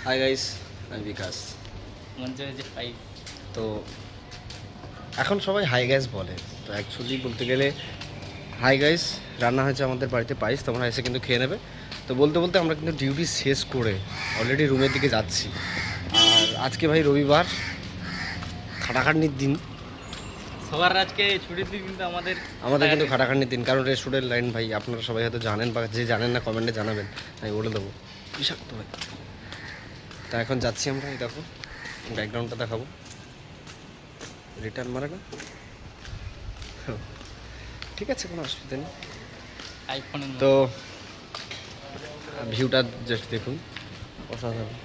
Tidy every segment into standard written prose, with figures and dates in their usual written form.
Hi guys, আমি বিকাশ। তো এখন সবাই হাই গাইস বলে, তো অ্যাকচুয়ালি বলতে গেলে হাই গাইস রান্না হয়েছে আমাদের বাড়িতে পায়েস, তোমরা এসে কিন্তু খেয়ে নেবে। তো বলতে বলতে আমরা কিন্তু ডিউটি শেষ করে অলরেডি রুমের দিকে যাচ্ছি। আর আজকে ভাই রবিবার, খাটাখাটনির দিন। সবার আজকে ছুটির দিন, কিন্তু আমাদের কিন্তু খাটাখাটনির দিন, কারণ রেস্টুরেন্ট লাইন ভাই আপনারা সবাই হয়তো জানেন, বা যে জানেন না কমেন্টে জানাবেন, আমি বলে দেবো। বিষাক্ত ভাই। তা এখন যাচ্ছি আমরা, এই দেখো ব্যাকগ্রাউন্ডটা দেখাবো। রিটার্ন মারে না, ঠিক আছে, কোনো অসুবিধা নেই। তো ভিউটা জাস্ট দেখুন, অসাধারণ।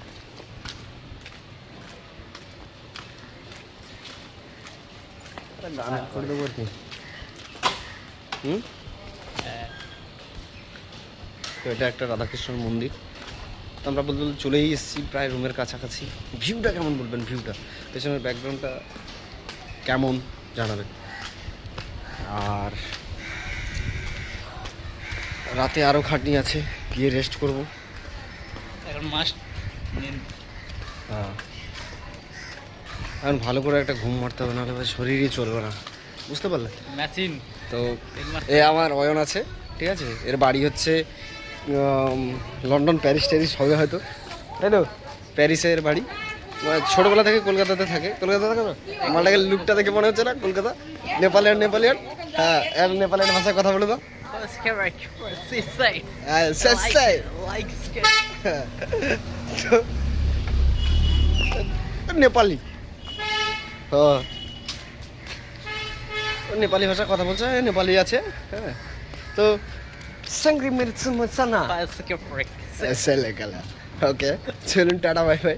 গান করে দেবো আর কি। তো এটা একটা রাধাকৃষ্ণর মন্দির। তো আমরা বলতে বলতে চলেই এসেছি প্রায় রুমের কাছাকাছি। ভিউটা কেমন বলবেন, ভিউটা পেছনের ব্যাকগ্রাউন্ডটা কেমন জানাবেন। আর রাতে আরও খাটনি আছে, গিয়ে রেস্ট করব। এখন মাস্ট হ্যাঁ, এখন ভালো করে একটা ঘুম মারতে হবে, নাহলে ভাই শরীরই চলবে না, বুঝতে পারলে। মেশিন তো এ আমার অয়ন আছে, ঠিক আছে। এর বাড়ি হচ্ছে লন্ডন, প্যারিস ট্যারিস হবে হয়তো, তাই তো। প্যারিসে এর বাড়ি, ছোটোবেলা থেকে কলকাতাতে থাকে। কলকাতা থাকে না, মালটাকে লুকটা দেখে মনে হচ্ছে না কলকাতা। নেপালিয়ান, হ্যাঁ, এর নেপালিয়ান ভাষায় কথা বলে দাও। নেপালি, হ্যাঁ, নেপালি ভাষা কথা বলছে, নেপালি আছে, হ্যাঁ। তো সঙ্গি মির্চ মচানা, ওকে, চলুন, টাটা, বাই বাই।